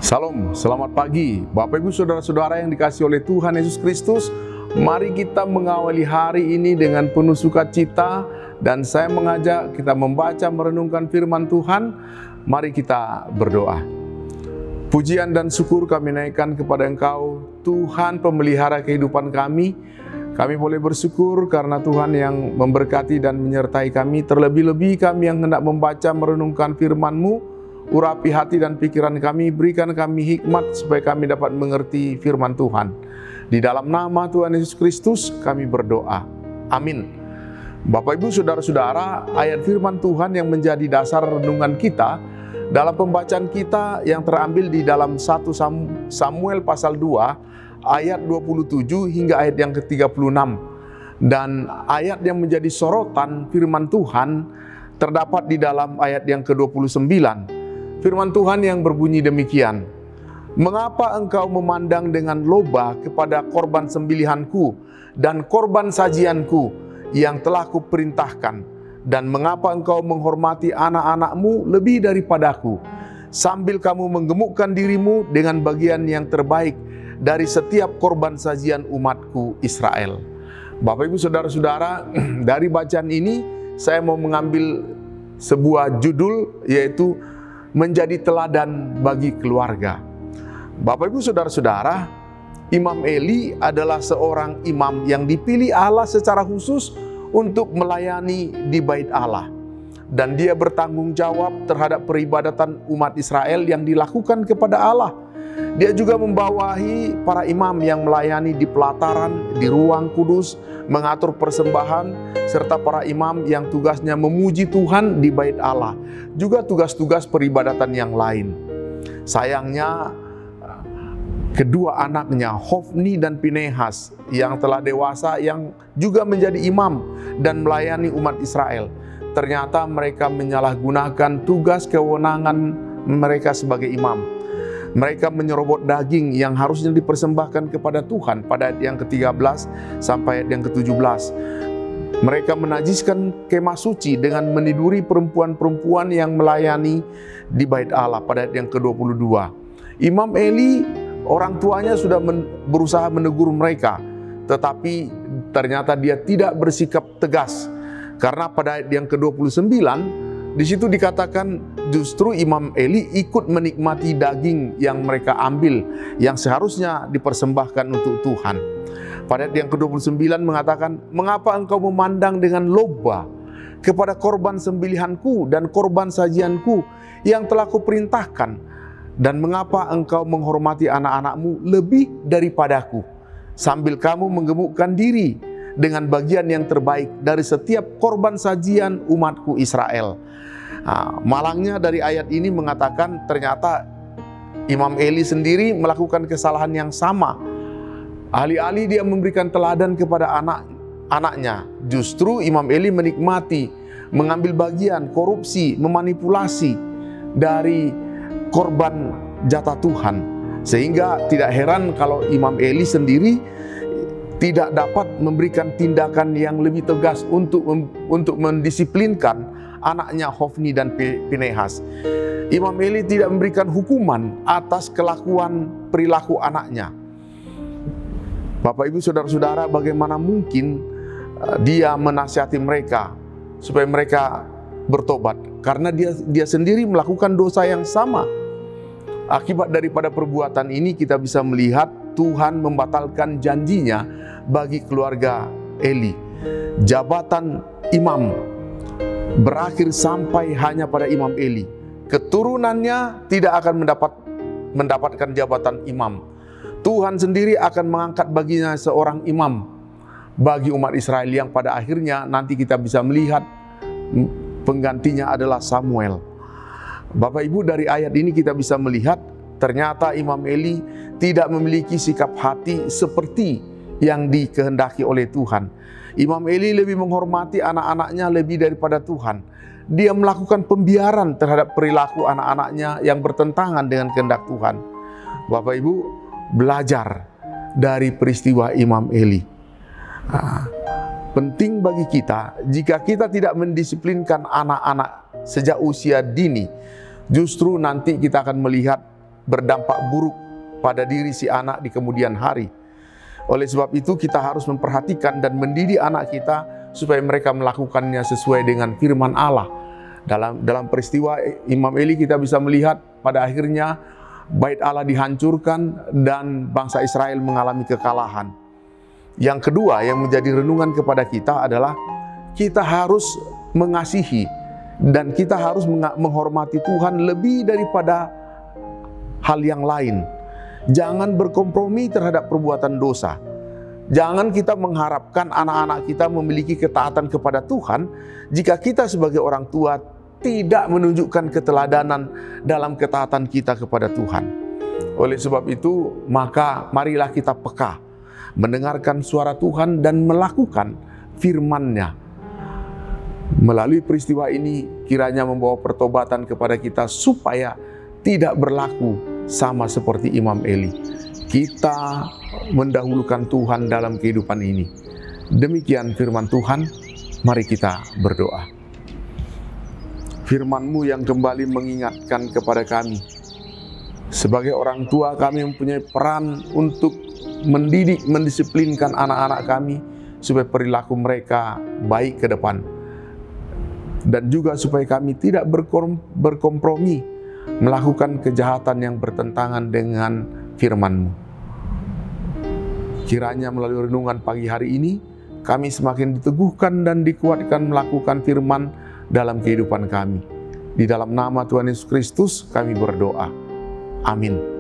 Salam, selamat pagi Bapak Ibu Saudara-saudara yang dikasihi oleh Tuhan Yesus Kristus. Mari kita mengawali hari ini dengan penuh sukacita, dan saya mengajak kita membaca merenungkan firman Tuhan. Mari kita berdoa. Pujian dan syukur kami naikkan kepada Engkau, Tuhan pemelihara kehidupan kami. Kami boleh bersyukur karena Tuhan yang memberkati dan menyertai kami. Terlebih-lebih kami yang hendak membaca merenungkan firman-Mu. Urapi hati dan pikiran kami, berikan kami hikmat supaya kami dapat mengerti firman Tuhan. Di dalam nama Tuhan Yesus Kristus kami berdoa. Amin. Bapak Ibu Saudara-saudara, ayat firman Tuhan yang menjadi dasar renungan kita dalam pembacaan kita yang terambil di dalam 1 Samuel pasal 2 ayat 27 hingga ayat yang ke-36. Dan ayat yang menjadi sorotan firman Tuhan terdapat di dalam ayat yang ke-29. Firman Tuhan yang berbunyi demikian. Mengapa engkau memandang dengan loba kepada korban sembelihanku dan korban sajianku yang telah kuperintahkan? Dan mengapa engkau menghormati anak-anakmu lebih daripadaku, sambil kamu menggemukkan dirimu dengan bagian yang terbaik dari setiap korban sajian umatku Israel? Bapak Ibu Saudara-saudara, dari bacaan ini saya mau mengambil sebuah judul, yaitu menjadi teladan bagi keluarga. Bapak Ibu Saudara-saudara, Imam Eli adalah seorang imam yang dipilih Allah secara khusus untuk melayani di bait Allah. Dan dia bertanggung jawab terhadap peribadatan umat Israel yang dilakukan kepada Allah. Dia juga membawahi para imam yang melayani di pelataran, di ruang kudus, mengatur persembahan, serta para imam yang tugasnya memuji Tuhan di bait Allah. Juga tugas-tugas peribadatan yang lain. Sayangnya, kedua anaknya, Hofni dan Pinehas, yang telah dewasa, yang juga menjadi imam dan melayani umat Israel, ternyata mereka menyalahgunakan tugas kewenangan mereka sebagai imam. Mereka menyerobot daging yang harusnya dipersembahkan kepada Tuhan pada ayat yang ke-13 sampai ayat yang ke-17. Mereka menajiskan kemah suci dengan meniduri perempuan-perempuan yang melayani di bait Allah pada ayat yang ke-22. Imam Eli, orang tuanya sudah berusaha menegur mereka, tetapi ternyata dia tidak bersikap tegas. Karena pada ayat yang ke-29, di situ dikatakan justru Imam Eli ikut menikmati daging yang mereka ambil, yang seharusnya dipersembahkan untuk Tuhan. Pada ayat yang ke-29 mengatakan, mengapa engkau memandang dengan loba kepada korban sembelihanku dan korban sajianku yang telah kuperintahkan? Dan mengapa engkau menghormati anak-anakmu lebih daripadaku, sambil kamu menggemukkan diri dengan bagian yang terbaik dari setiap korban sajian umatku Israel? Malangnya dari ayat ini mengatakan ternyata Imam Eli sendiri melakukan kesalahan yang sama. Alih-alih dia memberikan teladan kepada anak-anaknya, justru Imam Eli menikmati, mengambil bagian, korupsi, memanipulasi dari korban jatah Tuhan. Sehingga tidak heran kalau Imam Eli sendiri tidak dapat memberikan tindakan yang lebih tegas untuk mendisiplinkan anaknya Hofni dan Pinehas. Imam Eli tidak memberikan hukuman atas kelakuan perilaku anaknya. Bapak Ibu Saudara-saudara, bagaimana mungkin dia menasihati mereka supaya mereka bertobat, karena dia sendiri melakukan dosa yang sama. Akibat daripada perbuatan ini kita bisa melihat Tuhan membatalkan janjinya bagi keluarga Eli. Jabatan imam berakhir sampai hanya pada Imam Eli. Keturunannya tidak akan mendapatkan jabatan imam. Tuhan sendiri akan mengangkat baginya seorang imam bagi umat Israel, yang pada akhirnya nanti kita bisa melihat penggantinya adalah Samuel. Bapak Ibu, dari ayat ini kita bisa melihat ternyata Imam Eli tidak memiliki sikap hati seperti yang dikehendaki oleh Tuhan. Imam Eli lebih menghormati anak-anaknya lebih daripada Tuhan. Dia melakukan pembiaran terhadap perilaku anak-anaknya yang bertentangan dengan kehendak Tuhan. Bapak Ibu, belajar dari peristiwa Imam Eli. Penting bagi kita, jika kita tidak mendisiplinkan anak-anak sejak usia dini, justru nanti kita akan melihat berdampak buruk pada diri si anak di kemudian hari. Oleh sebab itu kita harus memperhatikan dan mendidik anak kita supaya mereka melakukannya sesuai dengan firman Allah. Dalam peristiwa Imam Eli kita bisa melihat pada akhirnya bait Allah dihancurkan dan bangsa Israel mengalami kekalahan. Yang kedua yang menjadi renungan kepada kita adalah kita harus mengasihi dan kita harus menghormati Tuhan lebih daripada hal yang lain. Jangan berkompromi terhadap perbuatan dosa. Jangan kita mengharapkan anak-anak kita memiliki ketaatan kepada Tuhan jika kita sebagai orang tua tidak menunjukkan keteladanan dalam ketaatan kita kepada Tuhan. Oleh sebab itu, maka marilah kita peka, mendengarkan suara Tuhan dan melakukan firman-Nya. Melalui peristiwa ini, kiranya membawa pertobatan kepada kita supaya tidak berlaku sama seperti Imam Eli. Kita mendahulukan Tuhan dalam kehidupan ini. Demikian firman Tuhan, mari kita berdoa. Firman-Mu yang kembali mengingatkan kepada kami, sebagai orang tua kami mempunyai peran untuk mendidik, mendisiplinkan anak-anak kami, supaya perilaku mereka baik ke depan. Dan juga supaya kami tidak berkompromi, melakukan kejahatan yang bertentangan dengan firman-Mu. Kiranya melalui renungan pagi hari ini, kami semakin diteguhkan dan dikuatkan melakukan firman dalam kehidupan kami. Di dalam nama Tuhan Yesus Kristus kami berdoa. Amin.